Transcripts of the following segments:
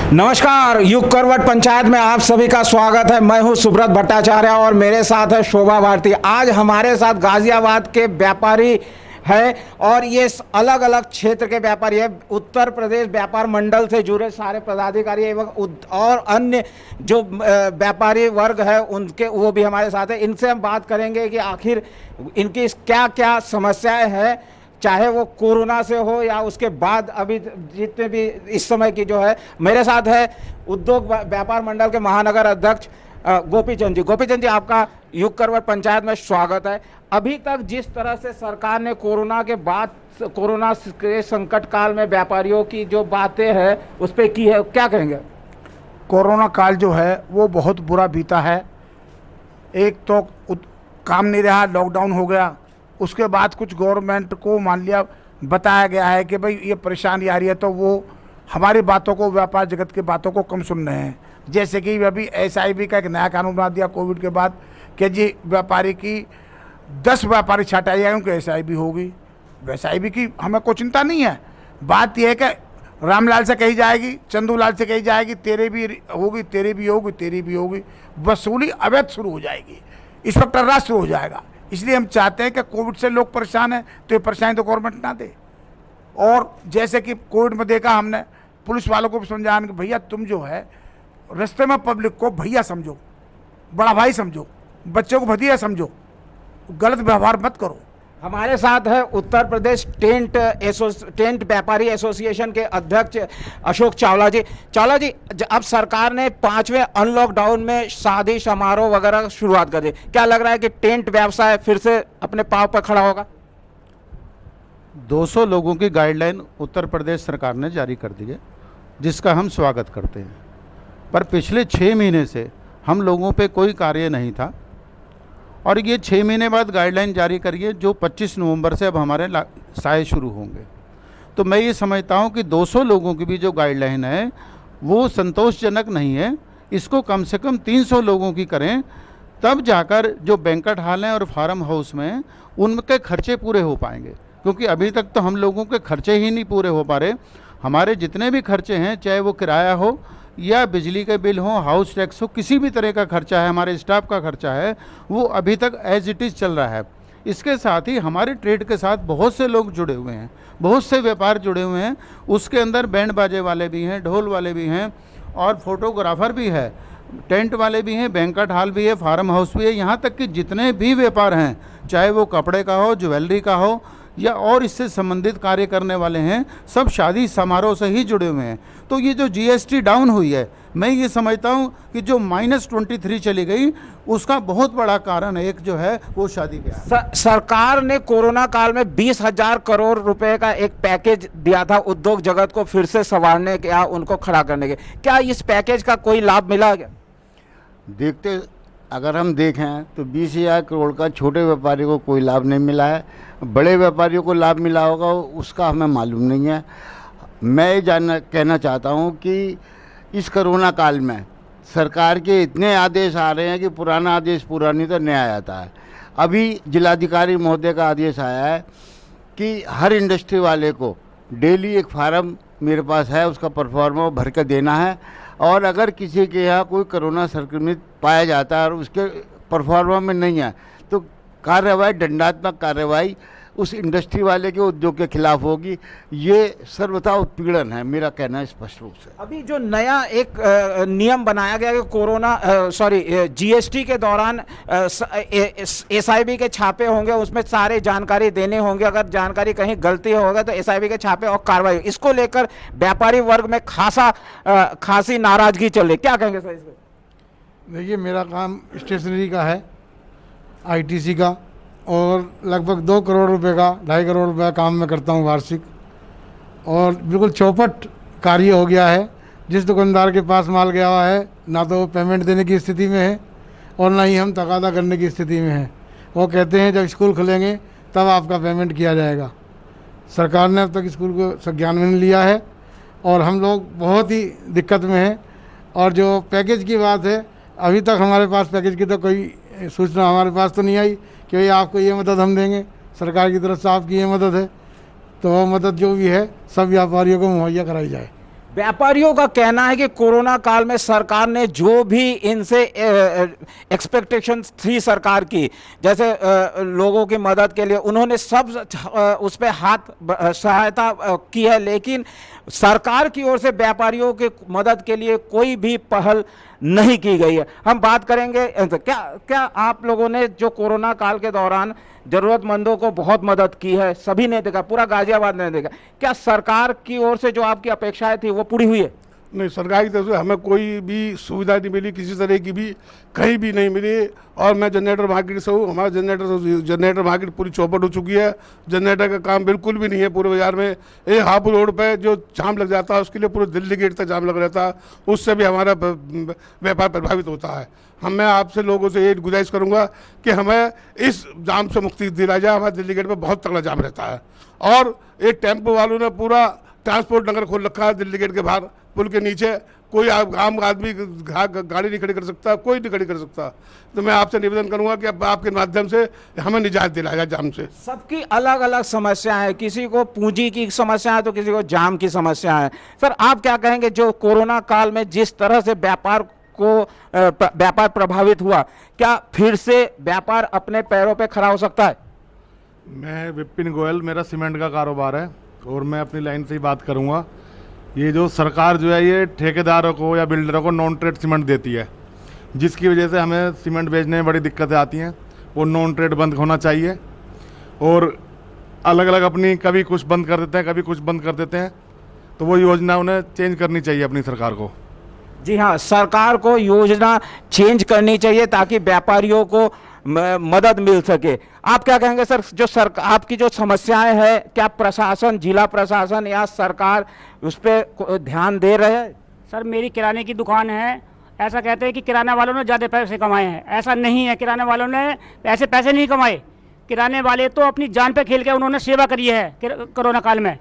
नमस्कार, युग करवट पंचायत में आप सभी का स्वागत है। मैं हूं सुब्रत भट्टाचार्य और मेरे साथ है शोभा भारती। आज हमारे साथ गाजियाबाद के व्यापारी है और ये अलग अलग क्षेत्र के व्यापारी है। उत्तर प्रदेश व्यापार मंडल से जुड़े सारे पदाधिकारी एवं और अन्य जो व्यापारी वर्ग है उनके वो भी हमारे साथ है। इनसे हम बात करेंगे कि आखिर इनकी क्या क्या समस्याएं हैं, चाहे वो कोरोना से हो या उसके बाद अभी जितने भी इस समय की जो है। मेरे साथ है उद्योग व्यापार मंडल के महानगर अध्यक्ष गोपी चंद जी। गोपी चंद जी, आपका युग करवट पंचायत में स्वागत है। अभी तक जिस तरह से सरकार ने कोरोना के बाद, कोरोना के संकट काल में व्यापारियों की जो बातें हैं उस पर की है, क्या कहेंगे? कोरोना काल जो है वो बहुत बुरा बीता है। एक तो काम नहीं रहा, लॉकडाउन हो गया। उसके बाद कुछ गवर्नमेंट को मान लिया बताया गया है कि भाई ये परेशानी आ रही है, तो वो हमारी बातों को, व्यापार जगत की बातों को कम सुन रहे हैं। जैसे कि अभी SIB का एक नया कानून बना दिया कोविड के बाद कि जी व्यापारी की 10 व्यापारी छाटाई जाए उनको SIB होगी। SIB की हमें कोई चिंता नहीं है। बात यह है कि रामलाल से कही जाएगी, चंदूलाल से कही जाएगी, तेरे भी होगी, तेरी भी होगी, तेरी भी होगी। वसूली अवैध शुरू हो जाएगी, इंस्पेक्टर राज शुरू हो जाएगा। इसलिए हम चाहते हैं कि कोविड से लोग परेशान हैं तो ये परेशानी तो गवर्नमेंट ना दे। और जैसे कि कोविड में देखा हमने, पुलिस वालों को भी समझाया कि भैया तुम जो है रास्ते में पब्लिक को भैया समझो, बड़ा भाई समझो, बच्चों को भतीजा समझो, गलत व्यवहार मत करो। हमारे साथ है उत्तर प्रदेश टेंट व्यापारी एसोसिएशन के अध्यक्ष अशोक चावला जी। चावला जी, अब सरकार ने 5वें अनलॉकडाउन में शादी समारोह वगैरह शुरुआत कर दी, क्या लग रहा है कि टेंट व्यवसाय फिर से अपने पांव पर खड़ा होगा? 200 लोगों की गाइडलाइन उत्तर प्रदेश सरकार ने जारी कर दी है, जिसका हम स्वागत करते हैं। पर पिछले 6 महीने से हम लोगों पे कोई कार्य नहीं था और ये 6 महीने बाद गाइडलाइन जारी करिए जो 25 नवंबर से अब हमारे साए शुरू होंगे। तो मैं ये समझता हूँ कि 200 लोगों की भी जो गाइडलाइन है वो संतोषजनक नहीं है। इसको कम से कम 300 लोगों की करें, तब जाकर जो बैंक्वेट हॉल हैं और फार्म हाउस में उनके खर्चे पूरे हो पाएंगे। क्योंकि अभी तक तो हम लोगों के खर्चे ही नहीं पूरे हो पा रहे। हमारे जितने भी खर्चे हैं, चाहे वो किराया हो या बिजली के बिल हो, हाउस टैक्स हो, किसी भी तरह का खर्चा है, हमारे स्टाफ का खर्चा है, वो अभी तक एज इट इज़ चल रहा है। इसके साथ ही हमारे ट्रेड के साथ बहुत से लोग जुड़े हुए हैं, बहुत से व्यापार जुड़े हुए हैं। उसके अंदर बैंड बाजे वाले भी हैं, ढोल वाले भी हैं और फोटोग्राफर भी है, टेंट वाले भी हैं, बैंक्वेट हॉल भी है, फार्म हाउस भी है। यहाँ तक कि जितने भी व्यापार हैं, चाहे वो कपड़े का हो, ज्वेलरी का हो या और इससे संबंधित कार्य करने वाले हैं, सब शादी समारोह से ही जुड़े हुए हैं। तो ये जो GST डाउन हुई है, मैं ये समझता हूँ कि जो -23 चली गई उसका बहुत बड़ा कारण एक जो है वो शादी ब्याह। सरकार ने कोरोना काल में 20,000 करोड़ रुपए का एक पैकेज दिया था उद्योग जगत को फिर से संवारने के या उनको खड़ा करने के। क्या इस पैकेज का कोई लाभ मिला क्या? अगर हम देखें तो 20,000 करोड़ का छोटे व्यापारियों को कोई लाभ नहीं मिला है। बड़े व्यापारियों को लाभ मिला होगा उसका हमें मालूम नहीं है। मैं कहना चाहता हूं कि इस कोरोना काल में सरकार के इतने आदेश आ रहे हैं कि पुराना आदेश पूरा नहीं तो नया आता है। अभी जिलाधिकारी महोदय का आदेश आया है कि हर इंडस्ट्री वाले को डेली एक फार्म मेरे पास है, उसका परफॉर्मा भर कर देना है। और अगर किसी के यहाँ कोई कोरोना संक्रमित पाया जाता है और उसके परफॉर्मा में नहीं है तो कार्रवाई, दंडात्मक कार्रवाई उस इंडस्ट्री वाले के, उद्योग के खिलाफ होगी। ये सर्वथा उत्पीड़न है, मेरा कहना है स्पष्ट रूप से। अभी जो नया एक नियम बनाया गया कि कोरोना GST के दौरान SIB के छापे होंगे, उसमें सारे जानकारी देने होंगे। अगर जानकारी कहीं गलती होगा तो SIB के छापे और कार्रवाई, इसको लेकर व्यापारी वर्ग में खासी नाराजगी चल रही, क्या कहेंगे सर इस पर? देखिए, मेरा काम स्टेशनरी का है, ITC का, और लगभग 2 करोड़ रुपए का, 2.5 करोड़ रुपए का काम मैं करता हूँ वार्षिक। और बिल्कुल चौपट कार्य हो गया है। जिस दुकानदार के पास माल गया हुआ है ना तो वो पेमेंट देने की स्थिति में है और ना ही हम तकादा करने की स्थिति में है। वो कहते हैं जब स्कूल खुलेंगे तब आपका पेमेंट किया जाएगा। सरकार ने अब तक स्कूल को संज्ञान में नहीं लिया है और हम लोग बहुत ही दिक्कत में हैं। और जो पैकेज की बात है, अभी तक हमारे पास पैकेज की तो कोई सूचना हमारे पास तो नहीं आई कि भाई आपको ये मदद हम देंगे, सरकार की तरफ से आपकी ये मदद है। तो मदद जो भी है सब व्यापारियों को मुहैया कराई जाए। व्यापारियों का कहना है कि कोरोना काल में सरकार ने जो भी इनसे एक्सपेक्टेशंस थी सरकार की, जैसे लोगों की मदद के लिए उन्होंने सब उस पर सहायता की है, लेकिन सरकार की ओर से व्यापारियों की मदद के लिए कोई भी पहल नहीं की गई है। हम बात करेंगे क्या आप लोगों ने जो कोरोना काल के दौरान जरूरतमंदों को बहुत मदद की है, सभी ने देखा, पूरा गाजियाबाद ने देखा, क्या सरकार की ओर से जो आपकी अपेक्षाएं थी वो पूरी हुई है? नहीं, सरकार की तरफ से हमें कोई भी सुविधा नहीं मिली, किसी तरह की भी कहीं भी नहीं मिली। और मैं जनरेटर मार्केट से हूँ, हमारा जनरेटर मार्केट पूरी चौपट हो चुकी है। जनरेटर का काम बिल्कुल भी नहीं है पूरे बाज़ार में। एक हापुड़ रोड पे जो जाम लग जाता है उसके लिए पूरे दिल्ली गेट तक जाम लग रहता है, उससे भी हमारा व्यापार प्रभावित होता है। मैं आपसे लोगों से ये गुजारिश करूँगा कि हमें इस जाम से मुक्ति दिलाया जाए। हमारे दिल्ली गेट पर बहुत तगड़ा जाम रहता है और एक टेम्पो वालों ने पूरा ट्रांसपोर्ट नगर खोल रखा है दिल्ली गेट के बाहर, पुल के नीचे। कोई आम आदमी गाड़ी नहीं खड़ी कर सकता, कोई नहीं खड़ी कर सकता। तो मैं आपसे निवेदन करूंगा कि अब आपके माध्यम से हमें निजात दिलाया जाए जाम से। सबकी अलग अलग समस्या है, किसी को पूंजी की समस्या है तो किसी को जाम की समस्या है। सर, आप क्या कहेंगे, जो कोरोना काल में जिस तरह से व्यापार प्रभावित हुआ, क्या फिर से व्यापार अपने पैरों पे खड़ा हो सकता है? मैं विपिन गोयल, मेरा सीमेंट का कारोबार है और मैं अपनी लाइन से ही बात करूंगा। ये जो सरकार जो है ये ठेकेदारों को या बिल्डरों को नॉन ट्रेड सीमेंट देती है, जिसकी वजह से हमें सीमेंट बेचने में बड़ी दिक्कतें आती हैं। वो नॉन ट्रेड बंद होना चाहिए और अलग अलग अपनी कभी कुछ बंद कर देते हैं, कभी कुछ बंद कर देते हैं, तो वो योजना उन्हें चेंज करनी चाहिए अपनी सरकार को। जी हाँ, सरकार को योजना चेंज करनी चाहिए ताकि व्यापारियों को मदद मिल सके। आप क्या कहेंगे सर, जो आपकी जो समस्याएं हैं, क्या प्रशासन, जिला प्रशासन या सरकार उस पर ध्यान दे रहे हैं? सर, मेरी किराने की दुकान है। ऐसा कहते हैं कि किराने वालों ने ज़्यादा पैसे कमाए हैं, ऐसा नहीं है। किराने वालों ने ऐसे पैसे नहीं कमाए। किराने वाले तो अपनी जान पे खेल के उन्होंने सेवा करी है कोरोना काल में।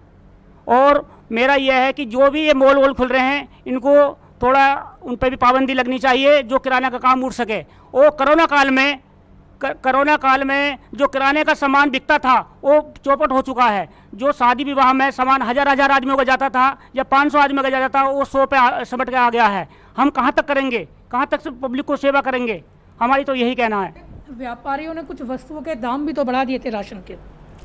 और मेरा यह है कि जो भी ये मॉल वॉल खुल रहे हैं, इनको थोड़ा उन पर भी पाबंदी लगनी चाहिए, जो किराना का काम उठ सके। और कोरोना काल में जो किराने का सामान बिकता था वो चौपट हो चुका है। जो शादी विवाह में सामान हजार आदमियों का जाता था या 500 आदमियों का जाता था, वो 100 पे सिमट के आ गया है। हम कहाँ तक करेंगे, कहाँ तक पब्लिक को सेवा करेंगे? हमारी तो यही कहना है। व्यापारियों ने कुछ वस्तुओं के दाम भी तो बढ़ा दिए थे राशन के।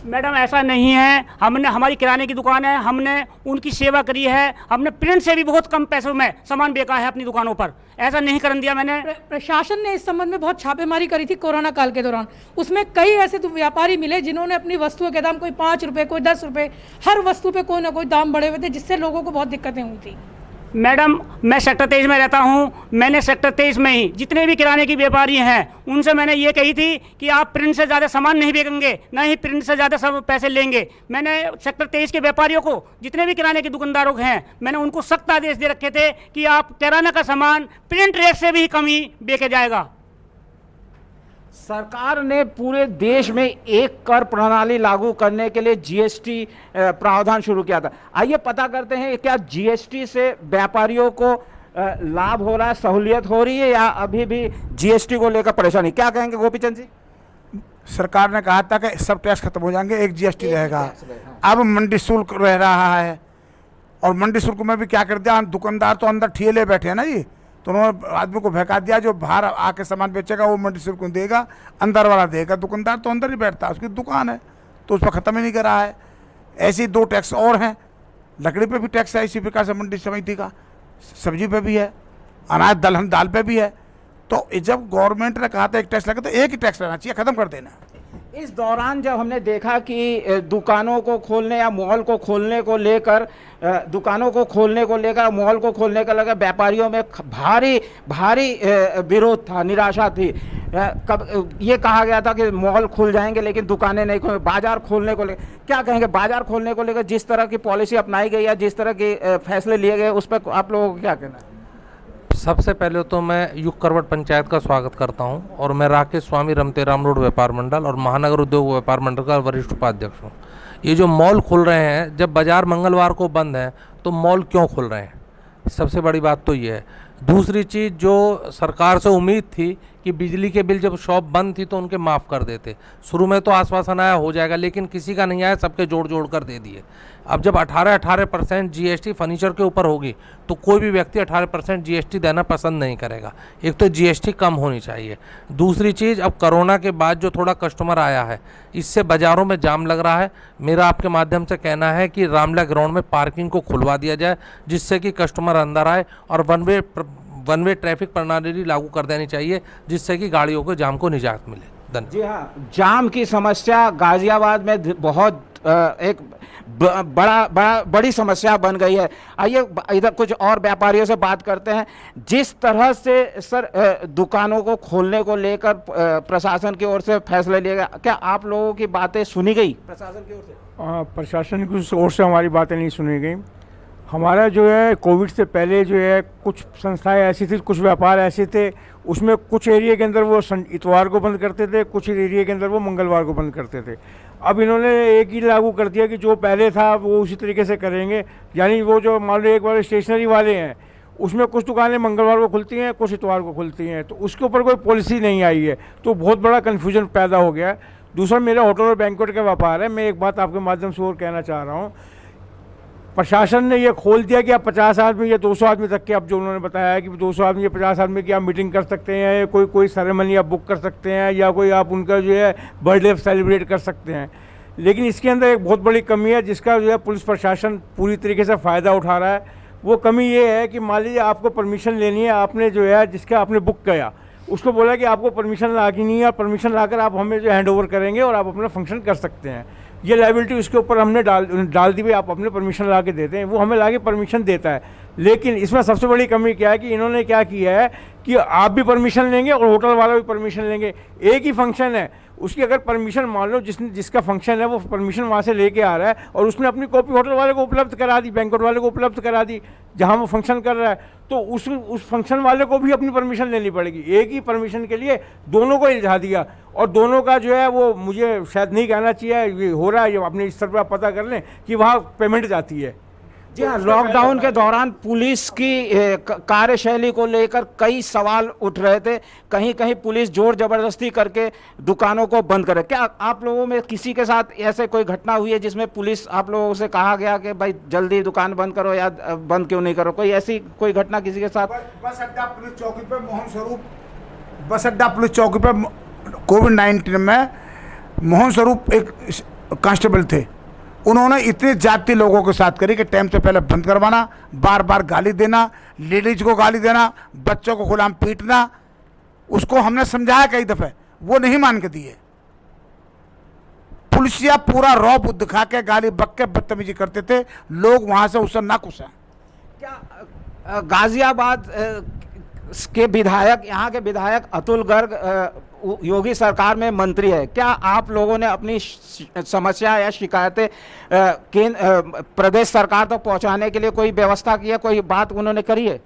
मैडम, ऐसा नहीं है। हमारी किराने की दुकान है, हमने उनकी सेवा करी है। हमने प्रिंट से भी बहुत कम पैसों में सामान बेचा है अपनी दुकानों पर। ऐसा नहीं करने दिया मैंने। प्रशासन ने इस संबंध में बहुत छापेमारी करी थी कोरोना काल के दौरान। उसमें कई ऐसे व्यापारी मिले जिन्होंने अपनी वस्तुओं के दाम, कोई 5 रुपये, कोई 10 रुपये, हर वस्तु पे कोई ना कोई दाम बढ़े हुए थे, जिससे लोगों को बहुत दिक्कतें हुई थी। मैडम, मैं सेक्टर 23 में रहता हूँ। मैंने सेक्टर 23 में ही जितने भी किराने की व्यापारी हैं उनसे मैंने ये कही थी कि आप प्रिंट से ज़्यादा सामान नहीं बेचेंगे, ना ही प्रिंट से ज़्यादा सब पैसे लेंगे। मैंने सेक्टर 23 के व्यापारियों को, जितने भी किराने के दुकानदारों हैं, मैंने उनको सख्त आदेश दे रखे थे कि आप किराना का सामान प्रिंट रेट से भी कम ही बेचा जाएगा। सरकार ने पूरे देश में एक कर प्रणाली लागू करने के लिए जीएसटी प्रावधान शुरू किया था। आइए पता करते हैं, क्या जीएसटी से व्यापारियों को लाभ हो रहा है, सहूलियत हो रही है, या अभी भी जीएसटी को लेकर परेशानी? क्या कहेंगे गोपीचंद जी? सरकार ने कहा था कि सब टैक्स खत्म हो जाएंगे, एक जीएसटी रहेगा। अब मंडी शुल्क रह रहा है और मंडी शुल्क में भी क्या कर दिया, दुकानदार तो अंदर ठेले बैठे हैं ना जी, तो उन्होंने आदमी को भड़का दिया, जो बाहर आके सामान बेचेगा वो मंडी शुल्क देगा, अंदर वाला देगा। दुकानदार तो अंदर ही बैठता है, उसकी दुकान है, तो उस पर ख़त्म ही नहीं कर रहा है। ऐसे ही 2 टैक्स और हैं। लकड़ी पे भी टैक्स है इसी प्रकार से, मंडी समिति का, सब्जी पे भी है, अनाज दलहन दाल पे भी है। तो जब गवर्नमेंट ने कहा था एक टैक्स लगे, तो एक ही टैक्स रहना चाहिए, ख़त्म कर देना। इस दौरान जब हमने देखा कि दुकानों को खोलने या मॉल को खोलने को लेकर, दुकानों को खोलने को लेकर, मॉल को खोलने को लेकर व्यापारियों में भारी विरोध था, निराशा थी। कब ये कहा गया था कि मॉल खुल जाएंगे लेकिन दुकानें नहीं खोलेंगे। बाजार खोलने को लेकर क्या कहेंगे? बाजार खोलने को लेकर जिस तरह की पॉलिसी अपनाई गई या जिस तरह के फैसले लिए गए, उस पर आप लोगों को क्या कहना है? सबसे पहले तो मैं युग करवट पंचायत का स्वागत करता हूं और मैं राकेश स्वामी रमतेराम रोड व्यापार मंडल और महानगर उद्योग व्यापार मंडल का वरिष्ठ उपाध्यक्ष हूं। ये जो मॉल खुल रहे हैं, जब बाजार मंगलवार को बंद है तो मॉल क्यों खुल रहे हैं? सबसे बड़ी बात तो ये है। दूसरी चीज़, जो सरकार से उम्मीद थी कि बिजली के बिल जब शॉप बंद थी तो उनके माफ़ कर देते। शुरू में तो आश्वासन आया हो जाएगा, लेकिन किसी का नहीं आया, सबके जोड़ जोड़ कर दे दिए। अब जब 18% जीएसटी फर्नीचर के ऊपर होगी तो कोई भी व्यक्ति 18% जीएसटी देना पसंद नहीं करेगा। एक तो जीएसटी कम होनी चाहिए। दूसरी चीज़, अब कोरोना के बाद जो थोड़ा कस्टमर आया है, इससे बाज़ारों में जाम लग रहा है। मेरा आपके माध्यम से कहना है कि रामला ग्राउंड में पार्किंग को खुलवा दिया जाए, जिससे कि कस्टमर अंदर आए, और वन वे ट्रैफिक प्रणाली लागू कर देनी चाहिए, जिससे कि गाड़ियों को जाम को निजात मिले। धन्यवाद। जी हाँ, जाम की समस्या गाजियाबाद में बहुत एक बड़ी समस्या बन गई है। आइए इधर कुछ और व्यापारियों से बात करते हैं। जिस तरह से सर दुकानों को खोलने को लेकर प्रशासन की ओर से फैसला लिया गया, क्या आप लोगों की बातें सुनी गई प्रशासन की ओर से? प्रशासन की ओर से हमारी बातें नहीं सुनी गई। हमारा जो है कोविड से पहले जो है कुछ संस्थाएं ऐसी थी, कुछ व्यापार ऐसे थे, उसमें कुछ एरिया के अंदर वो इतवार को बंद करते थे, कुछ एरिया के अंदर वो मंगलवार को बंद करते थे। अब इन्होंने एक ही लागू कर दिया कि जो पहले था वो उसी तरीके से करेंगे। यानी वो जो मान लो एक बार स्टेशनरी वाले हैं, उसमें कुछ दुकानें मंगलवार को खुलती हैं, कुछ इतवार को खुलती हैं, तो उसके ऊपर कोई पॉलिसी नहीं आई है, तो बहुत बड़ा कन्फ्यूजन पैदा हो गया है। दूसरा, मेरा होटल और बैंक्वेट का व्यापार है। मैं एक बात आपके माध्यम से और कहना चाह रहा हूँ, प्रशासन ने ये खोल दिया कि आप 50 आदमी या 200 आदमी तक के, अब जो उन्होंने बताया है कि 200 आदमी या 50 आदमी की आप मीटिंग कर सकते हैं, कोई सेरेमनी आप बुक कर सकते हैं, या कोई आप उनका जो है बर्थडे सेलिब्रेट कर सकते हैं। लेकिन इसके अंदर एक बहुत बड़ी कमी है, जिसका जो है पुलिस प्रशासन पूरी तरीके से फ़ायदा उठा रहा है। वो कमी ये है कि मान लीजिए आपको परमिशन लेनी है, आपने जो है जिसका आपने बुक किया उसको बोला कि आपको परमिशन लानी है, परमिशन लाकर आप हमें जो हैंड ओवर करेंगे और आप अपना फंक्शन कर सकते हैं। ये लाइबिलिटी उसके ऊपर हमने डाल दी भाई, आप अपने परमिशन ला के देते हैं, वो हमें ला के परमिशन देता है। लेकिन इसमें सबसे बड़ी कमी क्या है कि इन्होंने क्या किया है कि आप भी परमिशन लेंगे और होटल वाला भी परमिशन लेंगे। एक ही फंक्शन है, उसकी अगर परमिशन मान लो जिसका फंक्शन है वो परमिशन वहाँ से लेके आ रहा है और उसने अपनी कॉपी होटल वाले को उपलब्ध करा दी, बैंक्वेट वाले को उपलब्ध करा दी जहाँ वो फंक्शन कर रहा है, तो उस फंक्शन वाले को भी अपनी परमिशन लेनी पड़ेगी। एक ही परमिशन के लिए दोनों को इल्झा दिया, और दोनों का जो है वो मुझे शायद नहीं कहना चाहिए, ये हो रहा है, ये अपने स्तर पर आप पता कर लें कि वहाँ पेमेंट जाती है। जी हाँ, लॉकडाउन के दौरान पुलिस की कार्यशैली को लेकर कई सवाल उठ रहे थे। कहीं कहीं पुलिस जोर जबरदस्ती करके दुकानों को बंद करे। क्या आप लोगों में किसी के साथ ऐसे कोई घटना हुई है जिसमें पुलिस आप लोगों से कहा गया कि भाई जल्दी दुकान बंद करो या बंद क्यों नहीं करो? कोई ऐसी कोई घटना किसी के साथ? बस अड्डा पुलिस चौकी पर मोहन स्वरूप, बस अड्डा पुलिस चौकी पर कोविड-19 में मोहन स्वरूप एक कांस्टेबल थे, उन्होंने इतने जाति लोगों के साथ करी कि टाइम से पहले बंद करवाना, बार बार गाली देना, लेडीज को गाली देना, बच्चों को गुलाम पीटना। उसको हमने समझाया कई दफ़े, वो नहीं मान के दिए। पुलिसिया पूरा रौब दिखा के गाली बक के बदतमीजी करते थे, लोग वहाँ से उससे नाखुश हैं। क्या गाजियाबाद के विधायक, यहाँ के विधायक अतुल गर्ग योगी सरकार में मंत्री है, क्या आप लोगों ने अपनी समस्या या शिकायतें प्रदेश सरकार तक पहुँचाने के लिए कोई व्यवस्था की है, कोई बात उन्होंने करी है?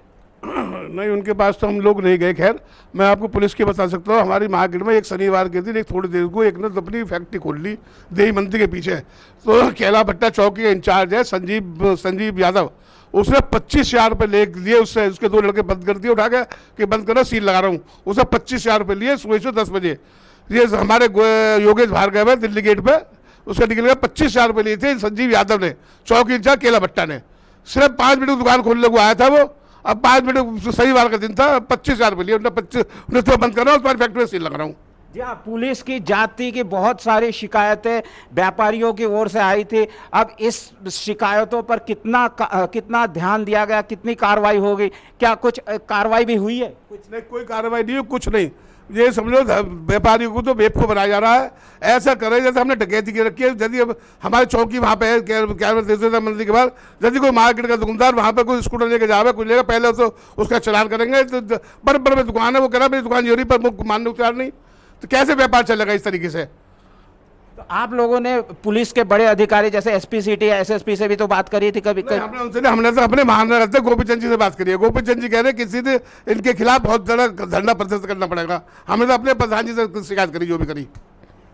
नहीं, उनके पास तो हम लोग नहीं गए। खैर, मैं आपको पुलिस की बता सकता हूँ। हमारी मार्केट में एक शनिवार के दिन एक थोड़ी देर को एक ने अपनी फैक्ट्री खोल ली देवी मंदिर के पीछे। तो केला भट्टा चौकी का इंचार्ज है संजीव यादव, उसने 25,000 रुपये ले लिए उससे, उसके 2 लड़के बंद कर दिए उठा के कि बंद करो, सील लगा रहा हूँ। उसने 25,000 रुपये लिए सुबह से 10 बजे। ये हमारे योगेश भार्गव है दिल्ली गेट पे, उसका निकल गया 25,000 रुपये लिए थे संजीव यादव ने, चौकी इंचार्ज केला भट्टा ने। सिर्फ 5 मिनट दुकान खोलने को आया था वो, अब 5 मिनट शनिवार का दिन था, 25,000 रुपये लिए उन्हें तो बंद कर रहा हूँ, तुम्हारी फैक्ट्री में सील लगा रहा हूँ। जी हाँ, पुलिस की जाति की बहुत सारी शिकायतें व्यापारियों की ओर से आई थी। अब इस शिकायतों पर कितना ध्यान दिया गया, कितनी कार्रवाई होगी? क्या कुछ कार्रवाई भी हुई है? कुछ नहीं, कोई कार्रवाई नहीं हुई, कुछ नहीं। ये समझो व्यापारियों को तो बेवकूफ़ बनाया जा रहा है। ऐसा करे जैसे हमने डकैती की रखी है। यदि अब हमारे चौकी वहाँ पे है, क्या मंदिर के बाद, यदि कोई मार्केट का दुकानदार वहाँ पे कोई स्कूटर लेके जावे, कुछ लेगा, पहले तो उसका चलान करेंगे। तो बड़े बड़े दुकान है, वो कह रहा मेरी दुकान चोरी पर मानने को तैयार नहीं, तो कैसे व्यापार चलेगा इस तरीके से? तो आप लोगों ने पुलिस के बड़े अधिकारी जैसे एसपी सिटी या एसएसपी से भी तो बात करी थी कभी? हमने तो अपने महानगर गोपी चंद जी से बात करी है। गोपी चंद जी कह रहे हैं किसी ने इनके खिलाफ बहुत बड़ा धरना प्रदर्शन करना पड़ेगा। हमने तो अपने प्रधान जी से शिकायत करी, जो भी करी।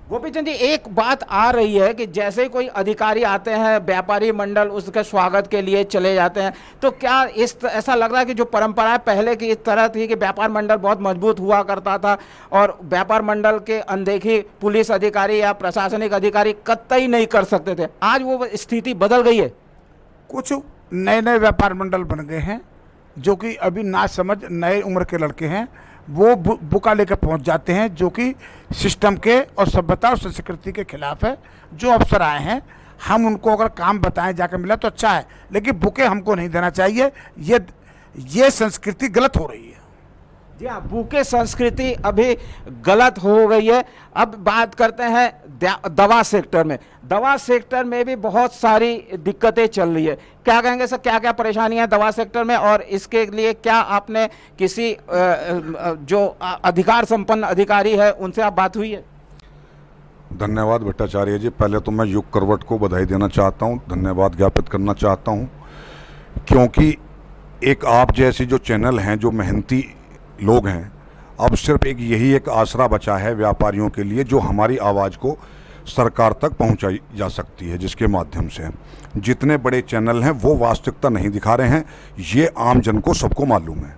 गोपी चंद जी, एक बात आ रही है कि जैसे ही कोई अधिकारी आते हैं, व्यापारी मंडल उसके स्वागत के लिए चले जाते हैं, तो क्या ऐसा लग रहा है कि जो परंपराएं पहले की इस तरह थी कि व्यापार मंडल बहुत मजबूत हुआ करता था और व्यापार मंडल के अनदेखी पुलिस अधिकारी या प्रशासनिक अधिकारी कतई नहीं कर सकते थे, आज वो स्थिति बदल गई है? कुछ नए नए व्यापार मंडल बन गए हैं जो कि अभी ना समझ नए उम्र के लड़के हैं, वो बुका लेकर पहुंच जाते हैं, जो कि सिस्टम के और सभ्यता और संस्कृति के खिलाफ है। जो अफसर आए हैं, हम उनको अगर काम बताएं जाकर मिला तो अच्छा है, लेकिन बुके हमको नहीं देना चाहिए। ये संस्कृति गलत हो रही है। जी हाँ, बुके संस्कृति अभी गलत हो गई है। अब बात करते हैं दवा सेक्टर में। दवा सेक्टर में भी बहुत सारी दिक्कतें चल रही है। क्या कहेंगे सर, क्या क्या परेशानियां हैं दवा सेक्टर में, और इसके लिए क्या आपने किसी जो अधिकार संपन्न अधिकारी है उनसे आप बात हुई है? धन्यवाद भट्टाचार्य जी। पहले तो मैं युग करवट को बधाई देना चाहता हूं, धन्यवाद ज्ञापित करना चाहता हूं, क्योंकि एक आप जैसे जो चैनल हैं, जो मेहनती लोग हैं, अब सिर्फ यही एक आसरा बचा है व्यापारियों के लिए, जो हमारी आवाज़ को सरकार तक पहुंचाई जा सकती है, जिसके माध्यम से जितने बड़े चैनल हैं वो वास्तविकता नहीं दिखा रहे हैं। ये आम जन को सबको मालूम है।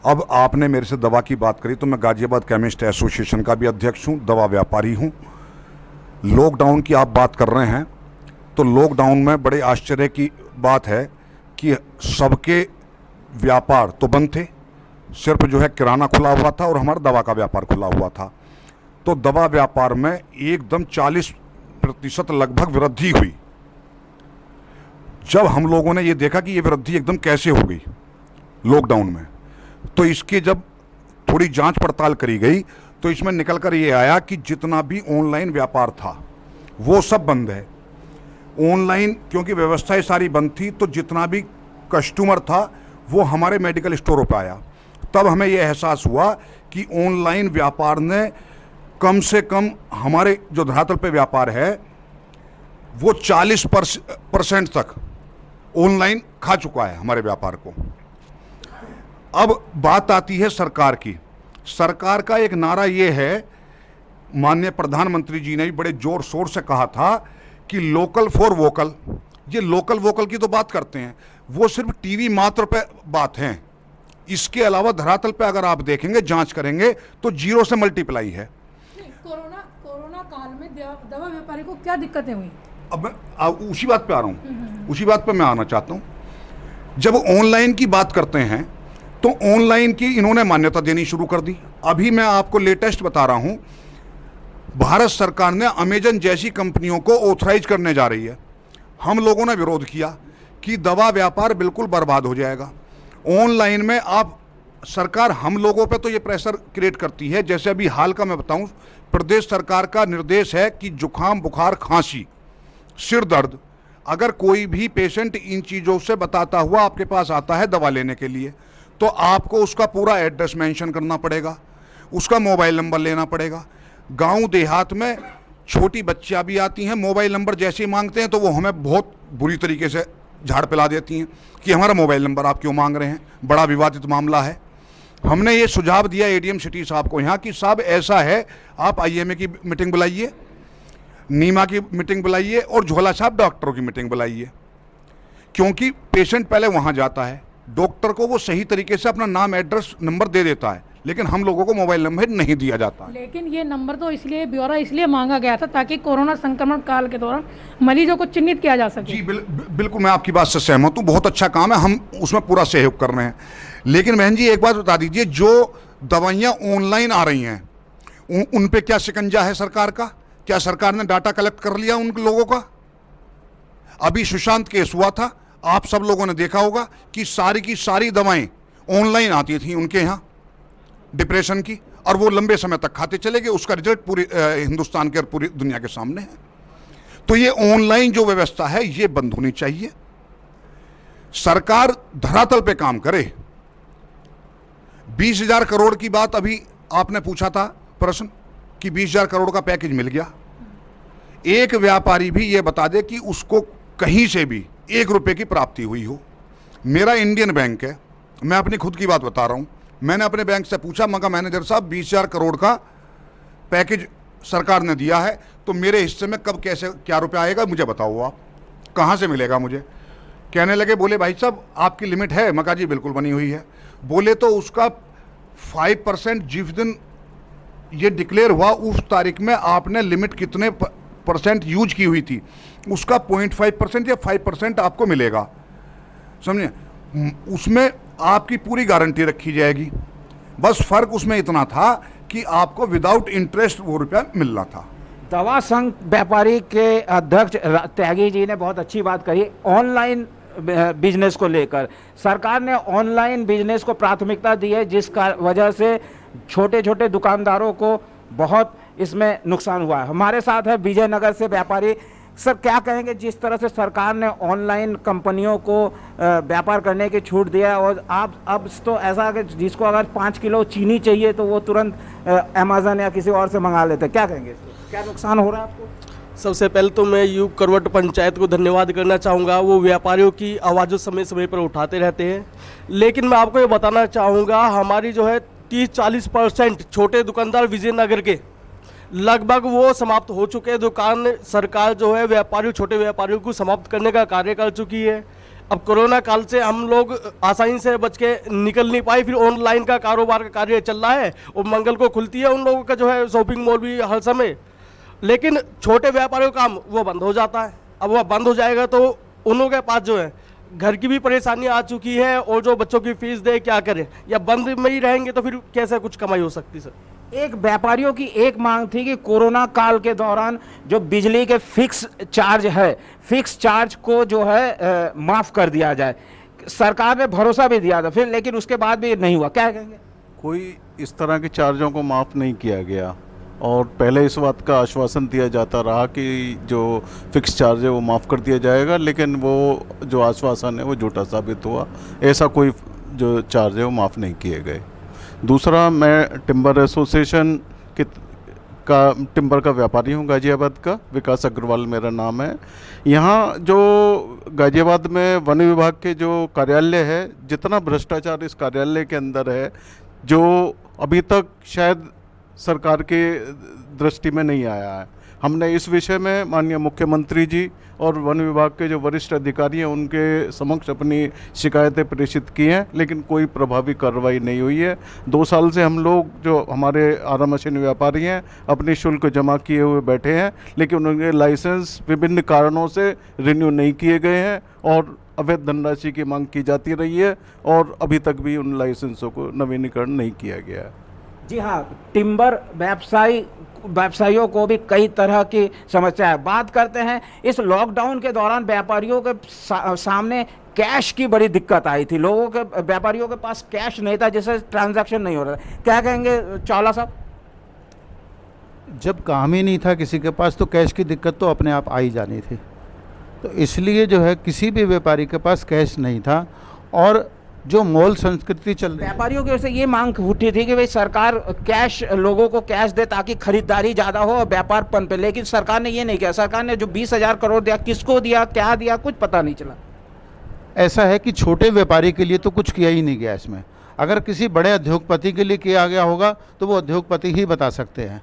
अब आपने मेरे से दवा की बात करी, तो मैं गाजियाबाद केमिस्ट एसोसिएशन का भी अध्यक्ष हूँ, दवा व्यापारी हूँ। लॉकडाउन की आप बात कर रहे हैं, तो लॉकडाउन में बड़े आश्चर्य की बात है कि सबके व्यापार तो बंद थे, सिर्फ जो है किराना खुला हुआ था और हमारा दवा का व्यापार खुला हुआ था। तो दवा व्यापार में एकदम 40% लगभग वृद्धि हुई। जब हम लोगों ने ये देखा कि ये वृद्धि एकदम कैसे हो गई लॉकडाउन में, तो इसकी जब थोड़ी जांच पड़ताल करी गई तो इसमें निकल कर ये आया कि जितना भी ऑनलाइन व्यापार था वो सब बंद है। ऑनलाइन क्योंकि व्यवस्थाएं सारी बंद थी, तो जितना भी कस्टमर था वो हमारे मेडिकल स्टोरों पर आया। तब हमें यह एहसास हुआ कि ऑनलाइन व्यापार ने कम से कम हमारे जो धरातल पे व्यापार है वो 40% तक ऑनलाइन खा चुका है हमारे व्यापार को। अब बात आती है सरकार की। सरकार का एक नारा ये है, माननीय प्रधानमंत्री जी ने बड़े जोर शोर से कहा था कि लोकल फॉर वोकल। ये लोकल वोकल की तो बात करते हैं, वो सिर्फ टीवी मात्र पे बात है। इसके अलावा धरातल पे अगर आप देखेंगे, जांच करेंगे, तो जीरो से मल्टीप्लाई है। कोरोना काल में दवा व्यापारी को क्या दिक्कतें हुई? अब मैं उसी बात पे आ रहा हूँ, उसी बात पे मैं आना चाहता हूँ। जब ऑनलाइन की बात करते हैं तो ऑनलाइन की इन्होंने मान्यता देनी शुरू कर दी। अभी मैं आपको लेटेस्ट बता रहा हूँ, भारत सरकार ने अमेजन जैसी कंपनियों को ऑथराइज करने जा रही है। हम लोगों ने विरोध किया कि दवा व्यापार बिल्कुल बर्बाद हो जाएगा। ऑनलाइन में आप सरकार हम लोगों पे तो ये प्रेशर क्रिएट करती है। जैसे अभी हाल का मैं बताऊं, प्रदेश सरकार का निर्देश है कि जुखाम, बुखार, खांसी, सिर दर्द, अगर कोई भी पेशेंट इन चीज़ों से बताता हुआ आपके पास आता है दवा लेने के लिए, तो आपको उसका पूरा एड्रेस मेंशन करना पड़ेगा, उसका मोबाइल नंबर लेना पड़ेगा। गांव देहात में छोटी बच्चियां भी आती हैं, मोबाइल नंबर जैसे ही मांगते हैं तो वो हमें बहुत बुरी तरीके से झाड़ पिला देती हैं कि हमारा मोबाइल नंबर आप क्यों मांग रहे हैं। बड़ा विवादित मामला है। हमने ये सुझाव दिया एडीएम सिटी साहब को यहाँ कि साहब ऐसा है, आप आईएमए की मीटिंग बुलाइए, नीमा की मीटिंग बुलाइए और झोला साहब डॉक्टरों की मीटिंग बुलाइए, क्योंकि पेशेंट पहले वहाँ जाता है, डॉक्टर को वो सही तरीके से अपना नाम, एड्रेस, नंबर दे देता है, लेकिन हम लोगों को मोबाइल नंबर नहीं दिया जाता। लेकिन ये नंबर तो इसलिए, ब्यौरा इसलिए मांगा गया था ताकि कोरोना संक्रमण काल के दौरान मरीजों को चिन्हित किया जा सके। जी बिल्कुल, मैं आपकी बात से सहमत हूँ। बहुत अच्छा काम है, हम उसमें पूरा सहयोग कर रहे हैं। लेकिन बहन जी एक बात बता दीजिए, जो दवाइयाँ ऑनलाइन आ रही हैं उन पे क्या शिकंजा है सरकार का? क्या सरकार ने डाटा कलेक्ट कर लिया उन लोगों का? अभी सुशांत केस हुआ था, आप सब लोगों ने देखा होगा कि सारी की सारी दवाएं ऑनलाइन आती थी उनके यहाँ डिप्रेशन की, और वो लंबे समय तक खाते चले गए। उसका रिजल्ट पूरी हिंदुस्तान के और पूरी दुनिया के सामने है। तो ये ऑनलाइन जो व्यवस्था है ये बंद होनी चाहिए। सरकार धरातल पे काम करे। 20,000 करोड़ की बात अभी आपने पूछा था प्रश्न कि 20,000 करोड़ का पैकेज मिल गया। एक व्यापारी भी ये बता दे कि उसको कहीं से भी 1 रुपए की प्राप्ति हुई हो। मेरा इंडियन बैंक है, मैं अपनी खुद की बात बता रहा हूँ। मैंने अपने बैंक से पूछा, मगर मैनेजर साहब 20,000 करोड़ का पैकेज सरकार ने दिया है, तो मेरे हिस्से में कब कैसे क्या रुपया आएगा मुझे बताओ, आप कहाँ से मिलेगा मुझे। कहने लगे, बोले भाई साहब आपकी लिमिट है। मैं कहा जी बिल्कुल बनी हुई है। बोले तो उसका 5% जिस दिन ये डिक्लेयर हुआ उस तारीख में आपने लिमिट कितने परसेंट यूज की हुई थी, उसका 0.5% या 5% आपको मिलेगा, समझे। उसमें आपकी पूरी गारंटी रखी जाएगी। बस फ़र्क उसमें इतना था कि आपको विदाउट इंटरेस्ट वो रुपया मिलना था। दवा संघ व्यापारी के अध्यक्ष त्यागी जी ने बहुत अच्छी बात कही ऑनलाइन बिजनेस को लेकर। सरकार ने ऑनलाइन बिजनेस को प्राथमिकता दी है, जिस वजह से छोटे छोटे दुकानदारों को बहुत इसमें नुकसान हुआ है। हमारे साथ है विजयनगर से व्यापारी। सर क्या कहेंगे, जिस तरह से सरकार ने ऑनलाइन कंपनियों को व्यापार करने की छूट दिया है, और आप अब तो ऐसा है कि जिसको अगर 5 किलो चीनी चाहिए तो वो तुरंत अमेज़न या किसी और से मंगा लेते हैं, क्या कहेंगे, क्या नुकसान हो रहा है आपको? सबसे पहले तो मैं युग करवट पंचायत को धन्यवाद करना चाहूँगा। वो व्यापारियों की आवाज़ समय समय पर उठाते रहते हैं। लेकिन मैं आपको ये बताना चाहूँगा, हमारी जो है 30-40% छोटे दुकानदार विजयनगर के लगभग वो समाप्त हो चुके हैं। दुकान सरकार जो है व्यापारियों, छोटे व्यापारियों को समाप्त करने का कार्य कर चुकी है। अब कोरोना काल से हम लोग आसानी से बच के निकल नहीं पाए, फिर ऑनलाइन का कारोबार का कार्य चल रहा है और मंगल को खुलती है उन लोगों का जो है शॉपिंग मॉल भी हर समय। लेकिन छोटे व्यापारियों का काम वो बंद हो जाता है। अब वह बंद हो जाएगा तो उन लोगों के पास जो है घर की भी परेशानी आ चुकी है, और जो बच्चों की फीस दे क्या करें, या बंद में ही रहेंगे तो फिर कैसे कुछ कमाई हो सकती सर। एक व्यापारियों की एक मांग थी कि कोरोना काल के दौरान जो बिजली के फिक्स चार्ज है, फिक्स चार्ज को जो है माफ़ कर दिया जाए। सरकार ने भरोसा भी दिया था फिर, लेकिन उसके बाद भी नहीं हुआ, क्या कहेंगे? कोई इस तरह के चार्जों को माफ़ नहीं किया गया, और पहले इस बात का आश्वासन दिया जाता रहा कि जो फिक्स चार्ज है वो माफ़ कर दिया जाएगा, लेकिन वो जो आश्वासन है वो झूठा साबित हुआ। ऐसा कोई जो चार्ज है वो माफ़ नहीं किए गए। दूसरा, मैं टिम्बर एसोसिएशन टिम्बर का व्यापारी हूँ, गाज़ियाबाद का। विकास अग्रवाल मेरा नाम है। यहाँ जो गाज़ियाबाद में वन विभाग के जो कार्यालय है, जितना भ्रष्टाचार इस कार्यालय के अंदर है, जो अभी तक शायद सरकार के दृष्टि में नहीं आया है। हमने इस विषय में माननीय मुख्यमंत्री जी और वन विभाग के जो वरिष्ठ अधिकारी हैं उनके समक्ष अपनी शिकायतें प्रेषित की हैं, लेकिन कोई प्रभावी कार्रवाई नहीं हुई है। 2 साल से हम लोग, जो हमारे आरा मशीन व्यापारी हैं, अपनी शुल्क जमा किए हुए बैठे हैं, लेकिन उनके लाइसेंस विभिन्न कारणों से रिन्यू नहीं किए गए हैं और अवैध धनराशि की मांग की जाती रही है, और अभी तक भी उन लाइसेंसों को नवीनीकरण नहीं किया गया है। जी हाँ, टिम्बर व्यवसायियों को भी कई तरह की समस्या है। बात करते हैं, इस लॉकडाउन के दौरान व्यापारियों के सामने कैश की बड़ी दिक्कत आई थी। लोगों के, व्यापारियों के पास कैश नहीं था, जिससे ट्रांजैक्शन नहीं हो रहा था। क्या कहेंगे चावला साहब? जब काम ही नहीं था किसी के पास तो कैश की दिक्कत तो अपने आप आ ही जानी थी। तो इसलिए जो है किसी भी व्यापारी के पास कैश नहीं था, और जो मॉल संस्कृति चल रही है, व्यापारियों की ओर से ये मांग उठी थी कि भाई सरकार कैश, लोगों को कैश दे ताकि खरीदारी ज़्यादा हो और व्यापार पनपे, लेकिन सरकार ने ये नहीं किया। सरकार ने जो 20,000 करोड़ दिया, किसको दिया, क्या दिया, कुछ पता नहीं चला। ऐसा है कि छोटे व्यापारी के लिए तो कुछ किया ही नहीं गया इसमें। अगर किसी बड़े उद्योगपति के लिए किया गया होगा तो वो उद्योगपति ही बता सकते हैं,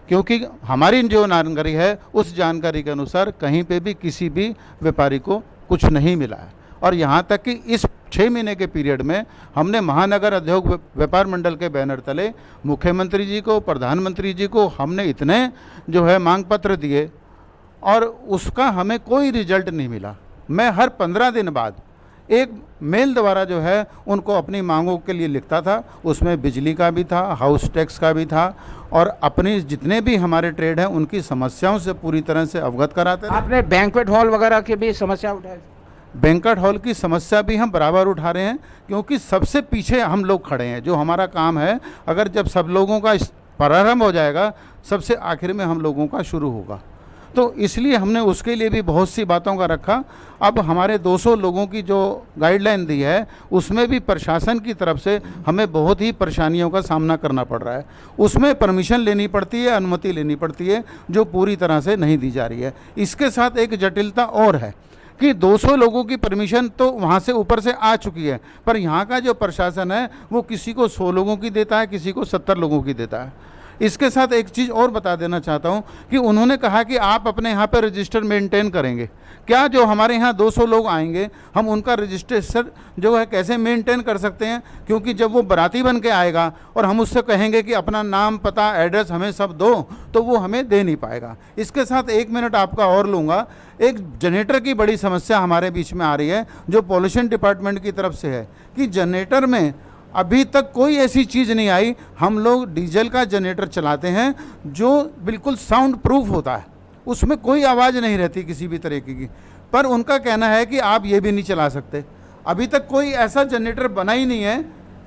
क्योंकि हमारी जो जानकारी है उस जानकारी के अनुसार कहीं पे भी किसी भी व्यापारी को कुछ नहीं मिला है। और यहाँ तक कि इस 6 महीने के पीरियड में हमने महानगर उद्योग व्यापार मंडल के बैनर तले मुख्यमंत्री जी को, प्रधानमंत्री जी को हमने इतने जो है मांग पत्र दिए, और उसका हमें कोई रिजल्ट नहीं मिला। मैं हर 15 दिन बाद एक मेल द्वारा जो है उनको अपनी मांगों के लिए लिखता था। उसमें बिजली का भी था, हाउस टैक्स का भी था, और अपनी जितने भी हमारे ट्रेड हैं उनकी समस्याओं से पूरी तरह से अवगत कराते थे। आपने बैंक्वेट हॉल वगैरह की भी समस्या उठाई? बैंक्वेट हॉल की समस्या भी हम बराबर उठा रहे हैं, क्योंकि सबसे पीछे हम लोग खड़े हैं। जो हमारा काम है, अगर जब सब लोगों का प्रारंभ हो जाएगा, सबसे आखिर में हम लोगों का शुरू होगा। तो इसलिए हमने उसके लिए भी बहुत सी बातों का रखा। अब हमारे 200 लोगों की जो गाइडलाइन दी है, उसमें भी प्रशासन की तरफ से हमें बहुत ही परेशानियों का सामना करना पड़ रहा है। उसमें परमिशन लेनी पड़ती है, अनुमति लेनी पड़ती है, जो पूरी तरह से नहीं दी जा रही है। इसके साथ एक जटिलता और है कि 200 लोगों की परमिशन तो वहाँ से ऊपर से आ चुकी है, पर यहाँ का जो प्रशासन है वो किसी को 100 लोगों की देता है, किसी को 70 लोगों की देता है। इसके साथ एक चीज़ और बता देना चाहता हूँ कि उन्होंने कहा कि आप अपने यहाँ पर रजिस्टर मेंटेन करेंगे। क्या जो हमारे यहाँ 200 लोग आएंगे हम उनका रजिस्ट्रेशन जो है कैसे मेंटेन कर सकते हैं? क्योंकि जब वो बाराती बन के आएगा और हम उससे कहेंगे कि अपना नाम पता एड्रेस हमें सब दो, तो वो हमें दे नहीं पाएगा। इसके साथ 1 मिनट आपका और लूँगा। एक जनरेटर की बड़ी समस्या हमारे बीच में आ रही है जो पॉल्यूशन डिपार्टमेंट की तरफ से है कि जनरेटर में अभी तक कोई ऐसी चीज़ नहीं आई। हम लोग डीजल का जनरेटर चलाते हैं जो बिल्कुल साउंड प्रूफ होता है, उसमें कोई आवाज़ नहीं रहती किसी भी तरीके की, पर उनका कहना है कि आप ये भी नहीं चला सकते। अभी तक कोई ऐसा जनरेटर बना ही नहीं है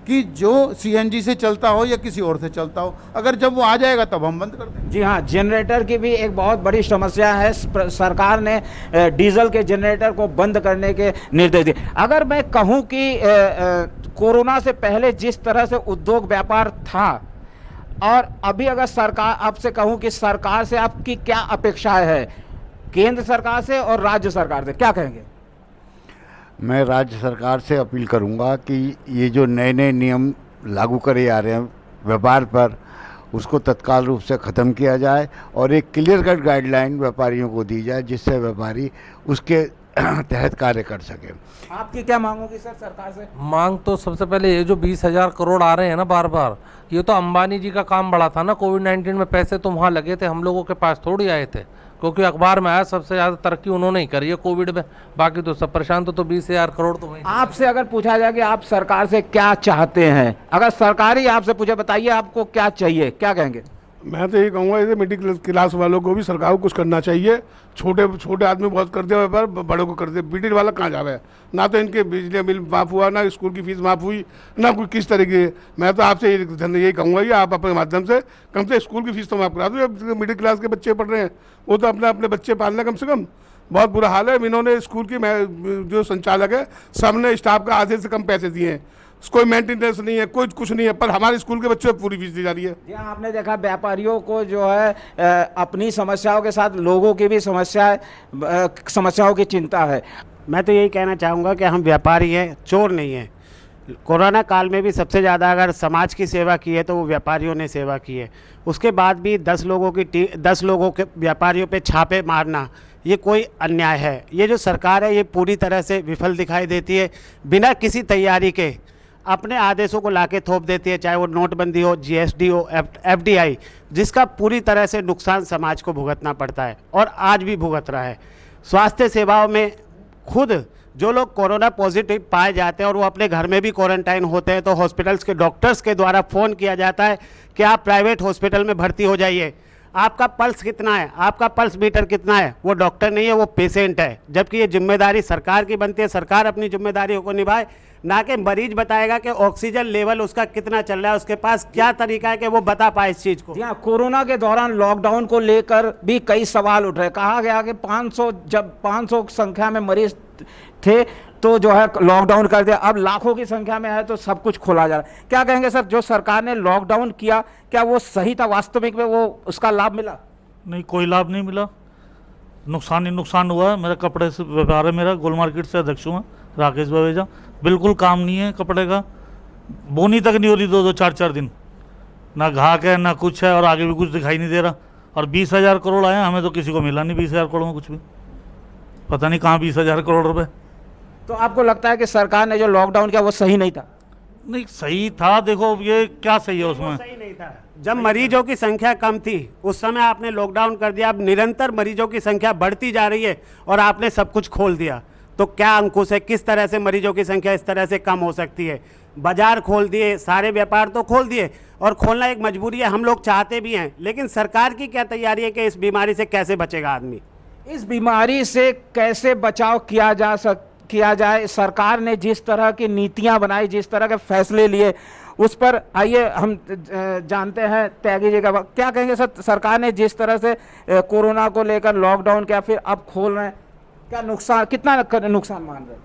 कि जो सीएनजी से चलता हो या किसी और से चलता हो। अगर जब वो आ जाएगा तब हम बंद कर देंगे। जी हाँ, जनरेटर की भी एक बहुत बड़ी समस्या है। सरकार ने डीजल के जनरेटर को बंद करने के निर्देश दिए। अगर मैं कहूँ कि कोरोना से पहले जिस तरह से उद्योग व्यापार था और अभी अगर सरकार आपसे कहूँ कि सरकार से आपकी क्या अपेक्षाएं है, केंद्र सरकार से और राज्य सरकार से, क्या कहेंगे? मैं राज्य सरकार से अपील करूंगा कि ये जो नए नए नियम लागू करे जा रहे हैं व्यापार पर, उसको तत्काल रूप से ख़त्म किया जाए और एक क्लियर कट गाइडलाइन व्यापारियों को दी जाए जिससे व्यापारी उसके तहत कार्य कर सके। आपकी क्या मांग होगी सर सरकार से? मांग तो सबसे पहले ये जो 20,000 करोड़ आ रहे हैं ना बार बार, ये तो अंबानी जी का काम बड़ा था ना। कोविड-19 में पैसे तो वहाँ लगे थे, हम लोगों के पास थोड़ी आए थे, क्योंकि अखबार में आया सबसे ज़्यादा तरक्की उन्होंने ही करी है कोविड में, बाकी तो सब परेशान। तो 20,000 करोड़ तो वहीं। आपसे अगर पूछा जाए कि आप सरकार से क्या चाहते हैं, अगर सरकार ही आपसे पूछे बताइए आपको क्या चाहिए, क्या कहेंगे? मैं तो ये कहूँगा इसे मिडिल क्लास वालों को भी सरकार को कुछ करना चाहिए। छोटे छोटे आदमी बहुत करते हैं व्यापार, बड़ों को करते, मिडिल वाला कहाँ जावे? ना तो इनके बिजली बिल माफ़ हुआ, ना स्कूल की फीस माफ़ हुई, ना कोई किस तरीके। मैं तो आपसे यही कहूँगा कि आप अपने माध्यम से कम से स्कूल की फीस तो माफ़ करा दो। मिडिल क्लास के बच्चे पढ़ रहे हैं, वो तो अपने अपने बच्चे पालना कम से कम। बहुत बुरा हाल है। इन्होंने स्कूल की जो संचालक है सबने स्टाफ का आधे से कम पैसे दिए हैं, कोई मेंटेनेंस नहीं है, कोई कुछ नहीं है, पर हमारे स्कूल के बच्चों को पूरी फीस दी जा रही है। जी हाँ, आपने देखा व्यापारियों को जो है अपनी समस्याओं के साथ लोगों की भी समस्याओं की चिंता है। मैं तो यही कहना चाहूँगा कि हम व्यापारी हैं, चोर नहीं हैं। कोरोना काल में भी सबसे ज़्यादा अगर समाज की सेवा की है तो वो व्यापारियों ने सेवा की है। उसके बाद भी 10 लोगों के व्यापारियों पे छापे मारना, ये कोई अन्याय है। ये जो सरकार है ये पूरी तरह से विफल दिखाई देती है, बिना किसी तैयारी के अपने आदेशों को लाके थोप देती है, चाहे वो नोटबंदी हो, जीएसटी हो, एफडीआई, जिसका पूरी तरह से नुकसान समाज को भुगतना पड़ता है और आज भी भुगत रहा है। स्वास्थ्य सेवाओं में खुद जो लोग कोरोना पॉजिटिव पाए जाते हैं और वो अपने घर में भी क्वारंटाइन होते हैं, तो हॉस्पिटल्स के डॉक्टर्स के द्वारा फ़ोन किया जाता है कि आप प्राइवेट हॉस्पिटल में भर्ती हो जाइए, आपका पल्स कितना है, आपका पल्स मीटर कितना है। वो डॉक्टर नहीं है, वो पेशेंट है। जबकि ये जिम्मेदारी सरकार की बनती है, सरकार अपनी जिम्मेदारियों को निभाए, ना कि मरीज बताएगा कि ऑक्सीजन लेवल उसका कितना चल रहा है, उसके पास क्या तरीका है कि वो बता पाए इस चीज़ को। यहाँ कोरोना के दौरान लॉकडाउन को लेकर भी कई सवाल उठ रहे। कहा गया कि 500 संख्या में मरीज थे तो जो है लॉकडाउन कर दिया, अब लाखों की संख्या में है तो सब कुछ खोला जा रहा है। क्या कहेंगे सर, जो सरकार ने लॉकडाउन किया क्या वो सही था? वास्तविक में वो उसका लाभ मिला? नहीं, कोई लाभ नहीं मिला, नुकसान ही नुकसान हुआ है। मेरा कपड़े से व्यापार है, मेरा गोल मार्केट से अध्यक्ष हुआ राकेश बवेजा। बिल्कुल काम नहीं है कपड़े का, बोनी तक नहीं हो रही 2-2 4-4 दिन, ना घाक है ना कुछ है और आगे भी कुछ दिखाई नहीं दे रहा। और 20,000 करोड़ आए, हमें तो किसी को मिला नहीं 20,000 करोड़ में कुछ भी, पता नहीं कहाँ 20,000 करोड़ रुपए। तो आपको लगता है कि सरकार ने जो लॉकडाउन किया वो सही नहीं था? नहीं, सही था। देखो ये क्या सही है उसमें? सही नहीं था। जब मरीजों की संख्या कम थी उस समय आपने लॉकडाउन कर दिया, अब निरंतर मरीजों की संख्या बढ़ती जा रही है और आपने सब कुछ खोल दिया, तो क्या अंकुश है? किस तरह से मरीजों की संख्या इस तरह से कम हो सकती है? बाजार खोल दिए, सारे व्यापार तो खोल दिए और खोलना एक मजबूरी है, हम लोग चाहते भी हैं, लेकिन सरकार की क्या तैयारी है कि इस बीमारी से कैसे बचेगा आदमी? इस बीमारी से कैसे बचाव किया जाए? सरकार ने जिस तरह की नीतियां बनाई, जिस तरह के फैसले लिए, उस पर आइए हम जानते हैं त्यागी जी का। क्या कहेंगे सर, सरकार ने जिस तरह से कोरोना को लेकर लॉकडाउन किया, फिर अब खोल रहे हैं, क्या नुकसान, कितना नुकसान मान रहे हैं?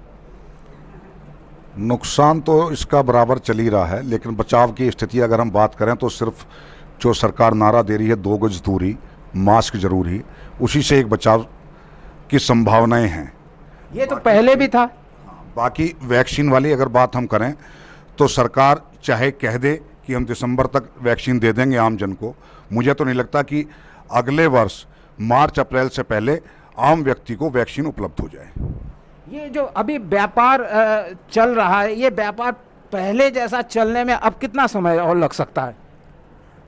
नुकसान तो इसका बराबर चल ही रहा है, लेकिन बचाव की स्थिति अगर हम बात करें तो सिर्फ जो सरकार नारा दे रही है 2 गज दूरी, मास्क जरूरी, उसी से एक बचाव की संभावनाएं हैं। ये तो पहले भी था। बाकी वैक्सीन वाली अगर बात हम करें तो सरकार चाहे कह दे कि हम दिसंबर तक वैक्सीन दे देंगे आम जन को। मुझे तो नहीं लगता कि अगले वर्ष मार्च अप्रैल से पहले आम व्यक्ति को वैक्सीन उपलब्ध हो जाए। ये जो अभी व्यापार चल रहा है, ये व्यापार पहले जैसा चलने में अब कितना समय और लग सकता है?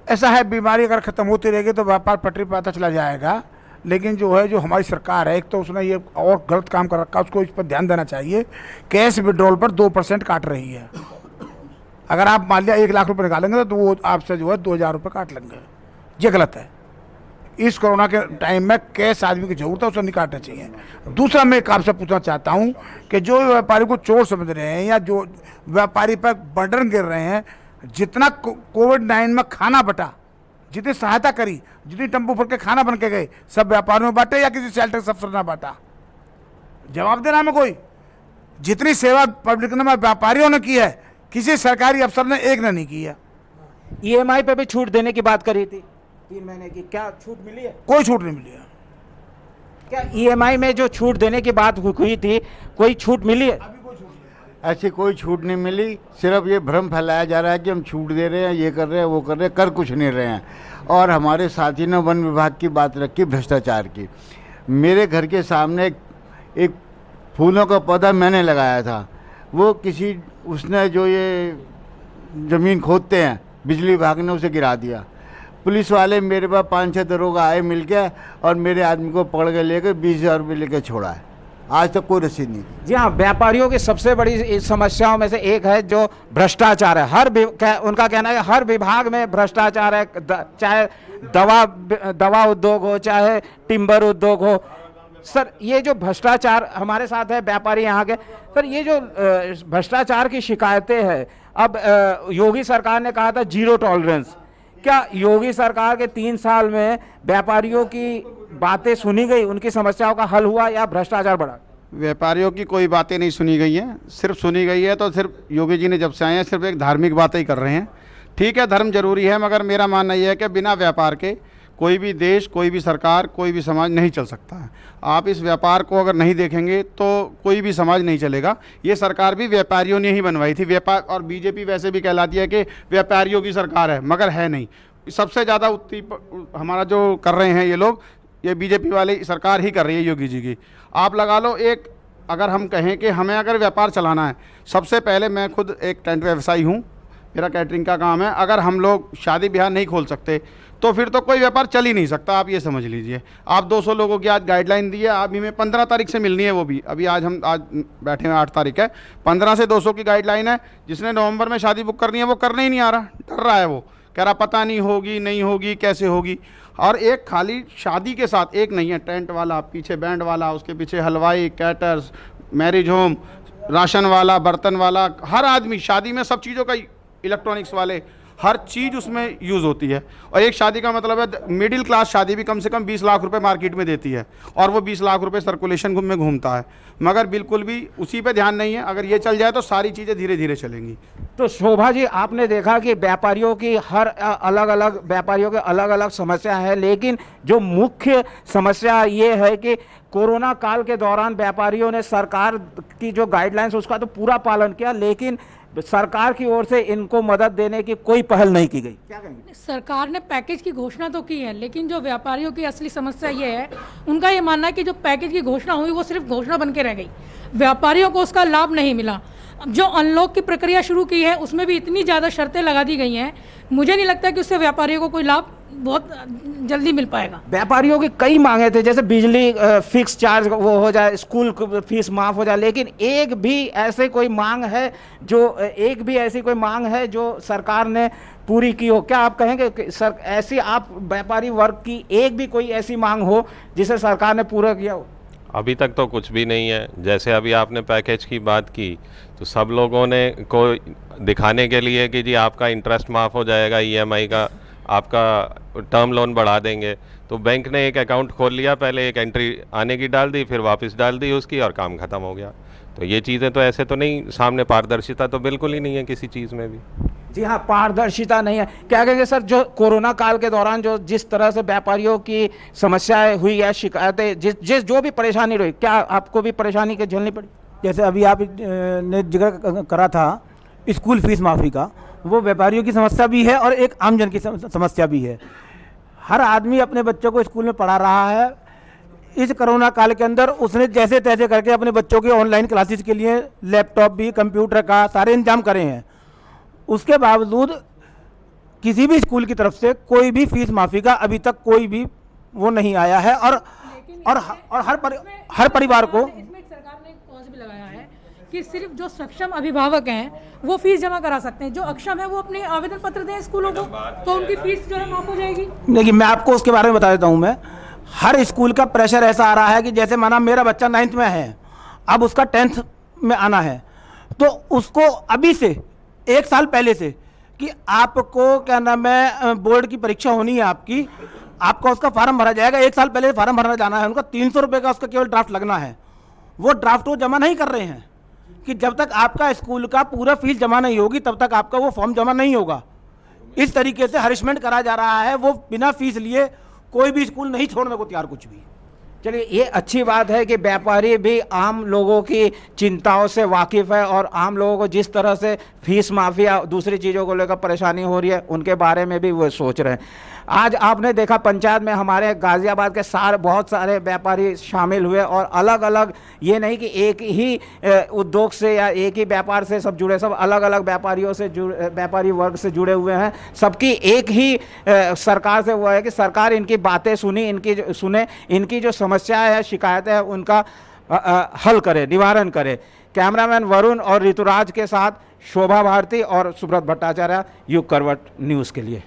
ऐसा है, बीमारी अगर ख़त्म होती रहेगी तो व्यापार पटरी पर आता चला जाएगा। लेकिन जो है, जो हमारी सरकार है, एक तो उसने ये और गलत काम कर रखा है, उसको इस पर ध्यान देना चाहिए। कैश विड्रॉल पर 2% काट रही है। अगर आप मान लिया 1 लाख रुपए निकालेंगे तो वो आपसे जो है 2,000 रुपये काट लेंगे। ये गलत है। इस कोरोना के टाइम में कैश आदमी की जरूरत है, उसे नहीं काटना चाहिए। दूसरा मैं एक आपसे पूछना चाहता हूँ कि जो व्यापारी को चोर समझ रहे हैं या जो व्यापारी पर बर्डन गिर रहे हैं, जितना कोविड-19 में खाना बटा, जितनी सहायता करी, जितनी टेम्पो भर के खाना बन के गए, सब व्यापारियों में बांटे या किसी सेल टैक्स अफसर ने बांटा? जवाब देना हमें कोई। जितनी सेवा पब्लिक ने व्यापारियों ने की है, किसी सरकारी अफसर ने एक ने नहीं की है। EMI पे भी छूट देने की बात करी थी 3 महीने की, क्या छूट मिली है? कोई छूट नहीं मिली है। क्या EMI में जो छूट देने की बात हुई थी, कोई छूट मिली है? ऐसी कोई छूट नहीं मिली। सिर्फ ये भ्रम फैलाया जा रहा है कि हम छूट दे रहे हैं, ये कर रहे हैं, वो कर रहे हैं, कर कुछ नहीं रहे हैं। और हमारे साथी ने वन विभाग की बात रखी, भ्रष्टाचार की। मेरे घर के सामने एक फूलों का पौधा मैंने लगाया था, वो किसी उसने जो ये ज़मीन खोदते हैं, बिजली विभाग ने उसे गिरा दिया। पुलिस वाले मेरे पास 5-6 दरोगा आए मिल के और मेरे आदमी को पकड़ के लेकर 20,000 रुपये लेकर छोड़ा है। आज तक कोई रसीद नहीं। जी हाँ, व्यापारियों की सबसे बड़ी समस्याओं में से एक है जो भ्रष्टाचार है। उनका कहना है हर विभाग में भ्रष्टाचार है, चाहे दवा उद्योग हो, चाहे टिम्बर उद्योग हो। सर, ये जो भ्रष्टाचार, हमारे साथ है व्यापारी यहाँ के। सर, ये जो भ्रष्टाचार की शिकायतें हैं, अब योगी सरकार ने कहा था 0 टॉलरेंस। क्या योगी सरकार के 3 साल में व्यापारियों की बातें सुनी गई, उनकी समस्याओं का हल हुआ या भ्रष्टाचार बढ़ा? व्यापारियों की कोई बातें नहीं सुनी गई हैं। सिर्फ सुनी गई है तो सिर्फ योगी जी ने जब से आए हैं सिर्फ एक धार्मिक बातें ही कर रहे हैं। ठीक है, धर्म जरूरी है, मगर मेरा मानना यह है कि बिना व्यापार के कोई भी देश, कोई भी सरकार, कोई भी समाज नहीं चल सकता है। आप इस व्यापार को अगर नहीं देखेंगे तो कोई भी समाज नहीं चलेगा। ये सरकार भी व्यापारियों ने ही बनवाई थी। व्यापार और बीजेपी वैसे भी कहलाती है कि व्यापारियों की सरकार है, मगर है नहीं। सबसे ज़्यादा हमारा जो कर रहे हैं ये लोग, ये बीजेपी वाले सरकार ही कर रही है योगी जी की। आप लगा लो, एक अगर हम कहें कि हमें अगर व्यापार चलाना है, सबसे पहले मैं खुद एक टेंट व्यवसायी हूँ, मेरा कैटरिंग का काम है। अगर हम लोग शादी ब्याह नहीं खोल सकते तो फिर तो कोई व्यापार चल ही नहीं सकता। आप ये समझ लीजिए। आप 200 लोगों की आज गाइडलाइन दी है, अभी हमें 15 तारीख से मिलनी है, वो भी अभी आज बैठे हैं 8 तारीख है, 15 से 200 की गाइडलाइन है। जिसने नवंबर में शादी बुक करनी है वो करने ही नहीं आ रहा, डर रहा है, वो कह रहा पता नहीं होगी नहीं होगी कैसे होगी। और एक खाली शादी के साथ एक नहीं है, टेंट वाला, पीछे बैंड वाला, उसके पीछे हलवाई, कैटर्स, मैरिज होम, राशन वाला, बर्तन वाला, हर आदमी शादी में सब चीज़ों का, इलेक्ट्रॉनिक्स वाले, हर चीज़ उसमें यूज़ होती है। और एक शादी का मतलब है मिडिल क्लास शादी भी कम से कम 20 लाख रुपए मार्केट में देती है, और वो 20 लाख रुपए सर्कुलेशन में घूमता है, मगर बिल्कुल भी उसी पे ध्यान नहीं है। अगर ये चल जाए तो सारी चीज़ें धीरे धीरे चलेंगी। तो शोभा जी, आपने देखा कि व्यापारियों की अलग अलग समस्या है, लेकिन जो मुख्य समस्या ये है कि कोरोना काल के दौरान व्यापारियों ने सरकार की जो गाइडलाइंस उसका तो पूरा पालन किया, लेकिन सरकार की ओर से इनको मदद देने की कोई पहल नहीं की गई। क्या कहेंगे? सरकार ने पैकेज की घोषणा तो की है, लेकिन जो व्यापारियों की असली समस्या ये है, उनका ये मानना है कि जो पैकेज की घोषणा हुई वो सिर्फ घोषणा बन के रह गई, व्यापारियों को उसका लाभ नहीं मिला। अब जो अनलॉक की प्रक्रिया शुरू की है उसमें भी इतनी ज़्यादा शर्तें लगा दी गई हैं, मुझे नहीं लगता कि उससे व्यापारियों को कोई लाभ बहुत जल्दी मिल पाएगा। व्यापारियों की कई मांगे थे, जैसे बिजली फिक्स चार्ज वो हो जाए, स्कूल फीस माफ हो जाए, लेकिन एक भी ऐसी कोई मांग है जो सरकार ने पूरी की हो? क्या आप कहेंगे कि सर ऐसी आप व्यापारी वर्ग की एक भी कोई ऐसी मांग हो जिसे सरकार ने पूरा किया हो? अभी तक तो कुछ भी नहीं है। जैसे अभी आपने पैकेज की बात की तो सब लोगों ने को दिखाने के लिए कि जी आपका इंटरेस्ट माफ़ हो जाएगा, EMI का आपका टर्म लोन बढ़ा देंगे, तो बैंक ने एक अकाउंट खोल लिया, पहले एक एंट्री आने की डाल दी, फिर वापस डाल दी उसकी, और काम ख़त्म हो गया। तो ये चीज़ें तो ऐसे तो नहीं, सामने पारदर्शिता तो बिल्कुल ही नहीं है किसी चीज़ में भी। जी हाँ, पारदर्शिता नहीं है। क्या कहेंगे सर, जो कोरोना काल के दौरान जिस तरह से व्यापारियों की समस्याएं हुई या शिकायतें, जो भी परेशानी रही, क्या आपको भी परेशानी के झेलनी पड़ी? जैसे अभी आप ने जिक्र करा था स्कूल फीस माफ़ी का, वो व्यापारियों की समस्या भी है और एक आमजन की समस्या भी है। हर आदमी अपने बच्चों को स्कूल में पढ़ा रहा है। इस कोरोना काल के अंदर उसने जैसे तैसे करके अपने बच्चों के ऑनलाइन क्लासेस के लिए लैपटॉप भी, कंप्यूटर का सारे इंतजाम करे हैं। उसके बावजूद किसी भी स्कूल की तरफ से कोई भी फीस माफ़ी का अभी तक कोई भी वो नहीं आया है। और हर परिवार को इसमें सरकार ने एक क्लॉज भी लगाया है कि सिर्फ जो सक्षम अभिभावक हैं वो फीस जमा करा सकते हैं, जो अक्षम है वो अपने आवेदन पत्र दें स्कूलों को, तो उनकी फीस जो है माफ हो जाएगी। देखिए, मैं आपको उसके बारे में बता देता हूँ। मैं हर स्कूल का प्रेशर ऐसा आ रहा है कि जैसे माना मेरा बच्चा 9th में है, अब उसका 10th में आना है, तो उसको अभी से 1 साल पहले से कि आपको क्या नाम है बोर्ड की परीक्षा होनी है आपका उसका फार्म भरा जाएगा। 1 साल पहले फार्म भरना जाना है उनका, 300 रुपये का उसका केवल ड्राफ्ट लगना है। वो ड्राफ्ट वो जमा नहीं कर रहे हैं कि जब तक आपका स्कूल का पूरा फीस जमा नहीं होगी तब तक आपका वो फॉर्म जमा नहीं होगा। इस तरीके से हरिशमेंट करा जा रहा है। वो बिना फीस लिए कोई भी स्कूल नहीं छोड़ने को तैयार कुछ भी। चलिए, ये अच्छी बात है कि व्यापारी भी आम लोगों की चिंताओं से वाकिफ़ है और आम लोगों को जिस तरह से फीस माफ़ी या दूसरी चीज़ों को लेकर परेशानी हो रही है उनके बारे में भी वो सोच रहे हैं। आज आपने देखा पंचायत में हमारे गाज़ियाबाद के बहुत सारे व्यापारी शामिल हुए और अलग अलग, ये नहीं कि एक ही उद्योग से या एक ही व्यापार से सब जुड़े, सब अलग अलग व्यापारियों से व्यापारी वर्ग से जुड़े हुए हैं। सबकी एक ही सरकार से वो है कि सरकार इनकी बातें सुने, इनकी जो समस्याएं हैं, शिकायतें हैं, उनका हल करे, निवारण करे। कैमरामैन वरुण और ऋतुराज के साथ शोभा भारती और सुब्रत भट्टाचार्य, युग करवट न्यूज़ के लिए।